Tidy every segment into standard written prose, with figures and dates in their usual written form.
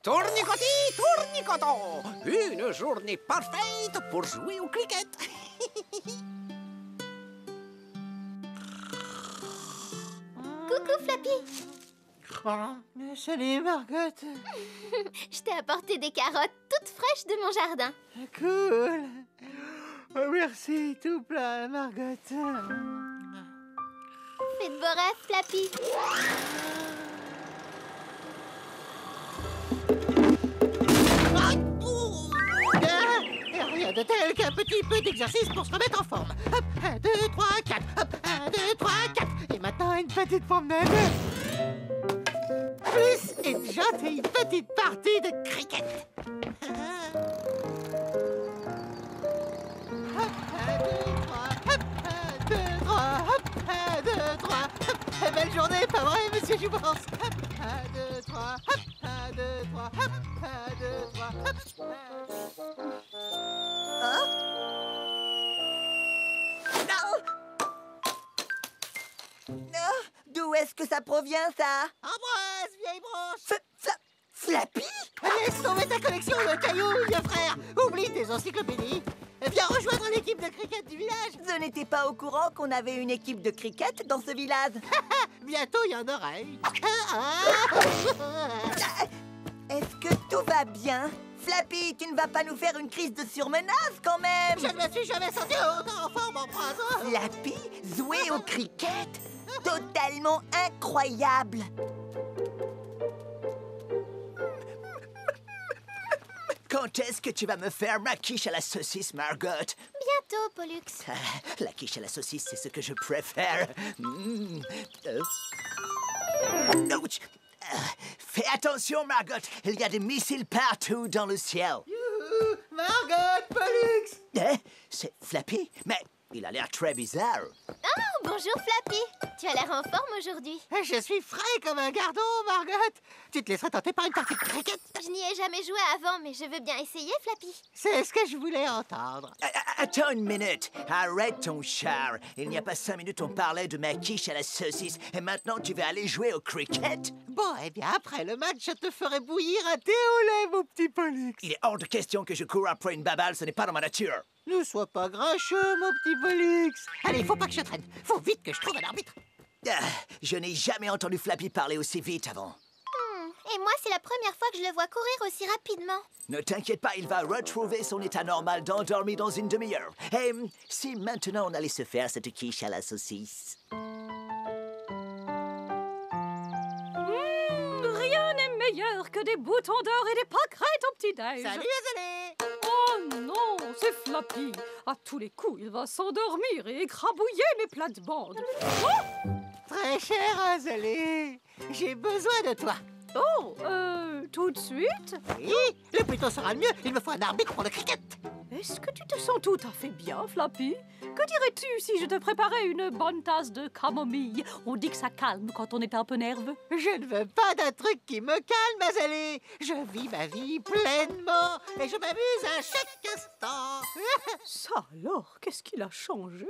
Tournicoti, tournicoton! Une journée parfaite pour jouer au cricket. Coucou, Flappy. Salut, Margot. Je t'ai apporté des carottes toutes fraîches de mon jardin. Cool. Oh, merci, tout plein, Margot. Fais de beaux rêves, Flappy. Rien de tel qu'un petit peu d'exercice pour se remettre en forme. Hop, 1, 2, 3, 4. Hop, 1, 2, 3, 4. Et maintenant, une petite promenade. Plus une gentille petite partie de cricket. Hop, 1, 2, 3. Hop, 1, 2, 3. Hop, 1, 2, 3. Hop, belle journée, pas vrai, monsieur Joubance? Hop, 1, 2, 3. Hop, 1, 2, 3. Hop, 1, 2, 3. Hop, 1. Non. D'où est-ce que ça provient, ça? Embrasse, vieille branche. Flappy? Laisse tomber ta collection de cailloux, vieux frère. Oublie tes encyclopédies. Viens rejoindre l'équipe de cricket du village. Je n'étais pas au courant qu'on avait une équipe de cricket dans ce village. Bientôt, il y en aura une. Est-ce que tout va bien? Flappy, tu ne vas pas nous faire une crise de surmenage, quand même? Je ne me suis jamais senti autant en forme en 3 ans. Flappy, jouer au cricket? Totalement incroyable. Quand est-ce que tu vas me faire ma quiche à la saucisse, Margot? Bientôt, Pollux. La quiche à la saucisse, c'est ce que je préfère. Ouch. Fais attention, Margot. Il y a des missiles partout dans le ciel. Youhou, Margot, Pollux. C'est Flappy? Mais il a l'air très bizarre. Oh, bonjour, Flappy. Tu as l'air en forme aujourd'hui. Je suis frais comme un gardon, Margot. Tu te laisseras tenter par une partie de cricket? Je n'y ai jamais joué avant, mais je veux bien essayer, Flappy. C'est ce que je voulais entendre. Attends une minute. Arrête ton char. Il n'y a pas 5 minutes, on parlait de ma quiche à la saucisse. Et maintenant, tu vas aller jouer au cricket? Bon, eh bien, après le match, je te ferai bouillir un thé au lait, mon petit Pollux. Il est hors de question que je cours après une baballe, ce n'est pas dans ma nature. Ne sois pas grincheux, mon petit Pollux. Allez, faut pas que je traîne. Faut vite que je trouve un arbitre. Je n'ai jamais entendu Flappy parler aussi vite avant. Et moi, c'est la première fois que je le vois courir aussi rapidement. Ne t'inquiète pas, il va retrouver son état normal d'endormi dans une demi-heure. Et si maintenant on allait se faire cette quiche à la saucisse? Rien n'est meilleur que des boutons d'or et des pâquerettes au petit-déj. Salut, Azalée. Oh non, c'est Flappy. À tous les coups, il va s'endormir et écrabouiller mes plates-bandes. Oh! Très cher Azalée, j'ai besoin de toi. Oh, tout de suite? Oui, le plus tôt sera le mieux. Il me faut un arbitre pour le cricket. Est-ce que tu te sens tout à fait bien, Flappy? Que dirais-tu si je te préparais une bonne tasse de camomille? On dit que ça calme quand on est un peu nerveux. Je ne veux pas d'un truc qui me calme, Azalée. Je vis ma vie pleinement et je m'amuse à chaque instant. Ça alors, qu'est-ce qu'il a changé?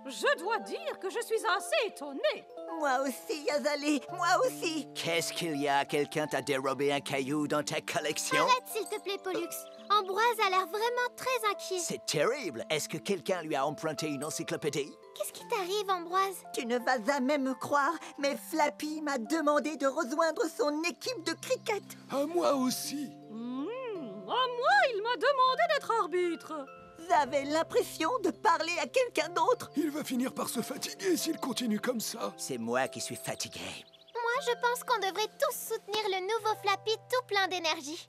Je dois dire que je suis assez étonnée. Moi aussi, Azalée, moi aussi. Qu'est-ce qu'il y a? Quelqu'un t'a dérobé un caillou dans ta collection? Arrête, s'il te plaît, Pollux. Ambroise a l'air vraiment très inquiet. C'est terrible. Est-ce que quelqu'un lui a emprunté une encyclopédie? Qu'est-ce qui t'arrive, Ambroise? Tu ne vas jamais me croire, mais Flappy m'a demandé de rejoindre son équipe de cricket. À moi aussi. À moi, il m'a demandé d'être arbitre. J'avais l'impression de parler à quelqu'un d'autre. Il va finir par se fatiguer s'il continue comme ça. C'est moi qui suis fatigué. Moi, je pense qu'on devrait tous soutenir le nouveau Flappy tout plein d'énergie.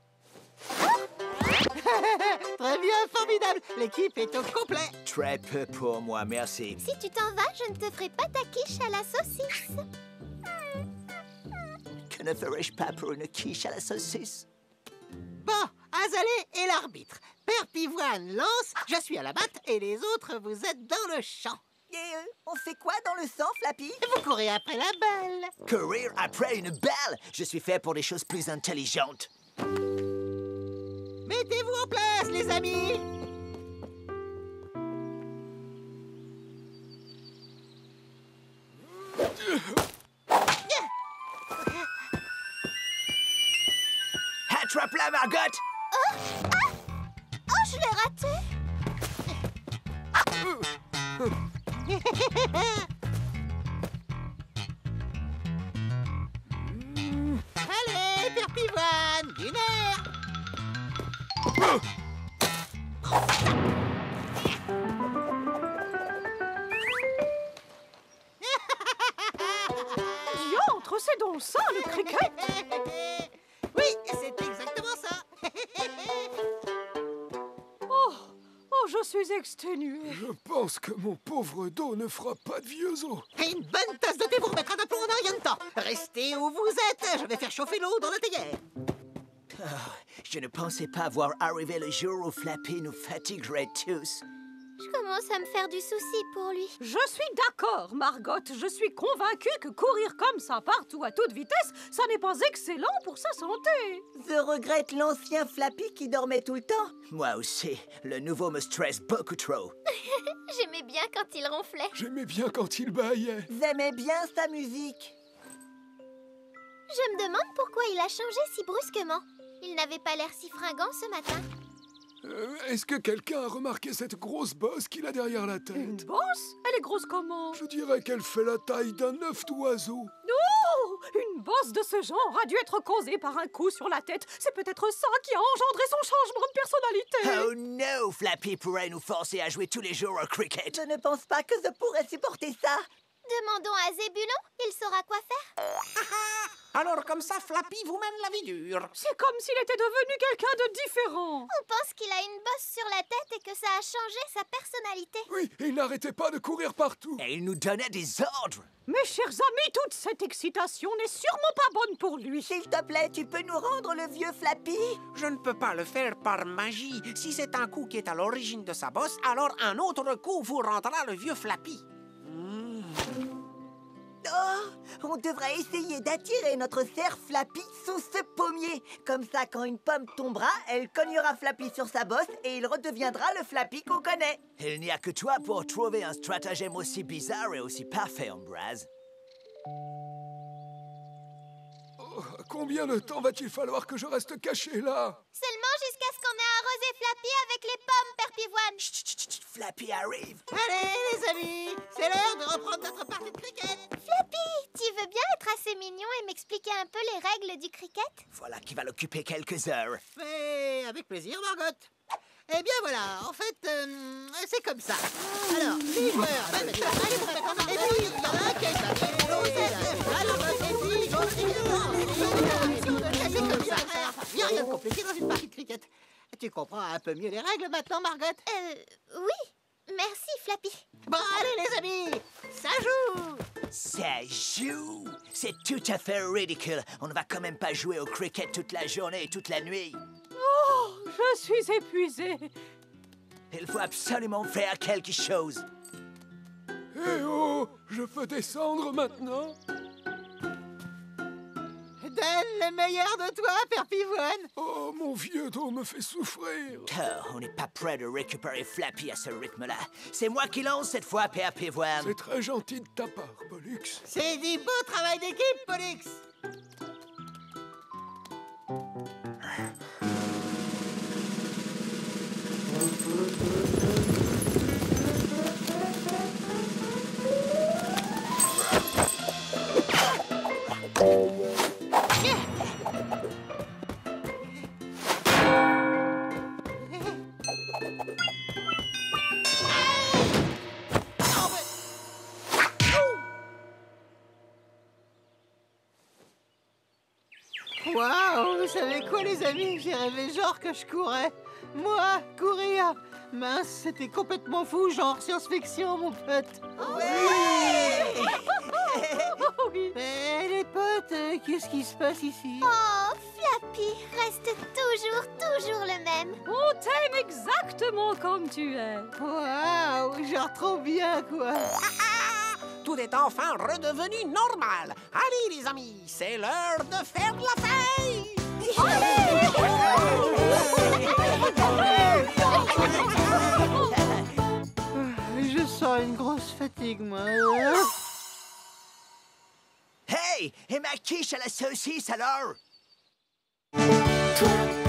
Très bien, formidable. L'équipe est au complet. Très peu pour moi, merci. Si tu t'en vas, je ne te ferai pas ta quiche à la saucisse. Que ne ferais-je pas pour une quiche à la saucisse? Bon, Azalée est l'arbitre. Père Pivoine lance, je suis à la batte et les autres, vous êtes dans le champ. Et on fait quoi dans le sang, Flappy? Vous courez après la balle. Courir après une balle? Je suis fait pour des choses plus intelligentes. Mettez-vous en place, les amis. Attrape-la, Margot! Oh, je l'ai raté! Allez, Père Pivoine, d'une heure. Diantre, c'est donc ça, le cricket? Oui, c'est exactement ça. Oh, je suis exténuée. Je pense que mon pauvre dos ne fera pas de vieux os. Et une bonne tasse de thé vous remettra d'aplomb en un rien de temps. Restez où vous êtes, je vais faire chauffer l'eau dans la théière. Je ne pensais pas voir arriver le jour où Flappy nous fatiguerait tous. Je commence à me faire du souci pour lui. Je suis d'accord, Margot. Je suis convaincue que courir comme ça partout à toute vitesse, ça n'est pas excellent pour sa santé. Je regrette l'ancien Flappy qui dormait tout le temps. Moi aussi, le nouveau me stresse beaucoup trop. J'aimais bien quand il ronflait. J'aimais bien quand il bâillait. J'aimais bien sa musique. Je me demande pourquoi il a changé si brusquement. Il n'avait pas l'air si fringant ce matin. Est-ce que quelqu'un a remarqué cette grosse bosse qu'il a derrière la Une tête? bosse? Elle est grosse comment? Je dirais qu'elle fait la taille d'un œuf d'oiseau. Oh! Une bosse de ce genre a dû être causée par un coup sur la tête. C'est peut-être ça qui a engendré son changement de personnalité. Oh non, Flappy pourrait nous forcer à jouer tous les jours au cricket. Je ne pense pas que je pourrais supporter ça. Demandons à Zébulon, il saura quoi faire. Alors comme ça, Flappy vous mène la vie dure. C'est comme s'il était devenu quelqu'un de différent. On pense qu'il a une bosse sur la tête et que ça a changé sa personnalité. Oui, il n'arrêtait pas de courir partout. Et il nous donnait des ordres. Mes chers amis, toute cette excitation n'est sûrement pas bonne pour lui. S'il te plaît, tu peux nous rendre le vieux Flappy? Je ne peux pas le faire par magie. Si c'est un coup qui est à l'origine de sa bosse, alors un autre coup vous rendra le vieux Flappy. Oh, on devrait essayer d'attirer notre cerf Flappy sous ce pommier. Comme ça, quand une pomme tombera, elle cognera Flappy sur sa bosse et il redeviendra le Flappy qu'on connaît. Il n'y a que toi pour trouver un stratagème aussi bizarre et aussi parfait, Ambroise. Oh, combien de temps va-t-il falloir que je reste caché là? Seulement jusqu'à ce qu'on ait arrosé Flappy avec les pommes, Père Pivoine. Chut, chut, chut, Flappy arrive. Allez, les amis, c'est l'heure de reprendre notre partie de cricket. Flappy, tu veux bien être assez mignon et m'expliquer un peu les règles du cricket? Voilà qui va l'occuper quelques heures. Mais avec plaisir, Margot. Eh bien voilà, en fait, c'est comme ça. Alors, les joueurs, allez, vous faites en et puis, il y en a un qui est tapé, l'autre est là, Margot, et puis, l'autre c'est comme ça. Il n'y a rien de compliqué dans une partie de cricket. Tu comprends un peu mieux les règles maintenant, Margot? Oui. Merci, Flappy. Bon, allez, les amis, ça joue. Ça joue. C'est tout à fait ridicule. On ne va quand même pas jouer au cricket toute la journée et toute la nuit. Oh, je suis épuisée. Il faut absolument faire quelque chose. Eh oh, je peux descendre maintenant? Donne le meilleur de toi, Père Pivoine. Oh, mon vieux dos me fait souffrir. Oh, on n'est pas prêt de récupérer Flappy à ce rythme-là. C'est moi qui lance cette fois, Père Pivoine. C'est très gentil de ta part, Pollux. C'est du beau travail d'équipe, Pollux. Waouh, vous savez quoi, les amis? J'ai rêvé genre que je courais. Moi, courir. Mince, c'était complètement fou, genre science-fiction, mon pote. Oui. Mais les potes, qu'est-ce qui se passe ici? Oh, Flappy, reste toujours le même. On t'aime exactement comme tu es. Waouh, genre trop bien, quoi. Tout est enfin redevenu normal. Allez, les amis, c'est l'heure de faire la fête. Je sens une grosse fatigue, moi. Hey! Et ma quiche à la saucisse, alors? toi.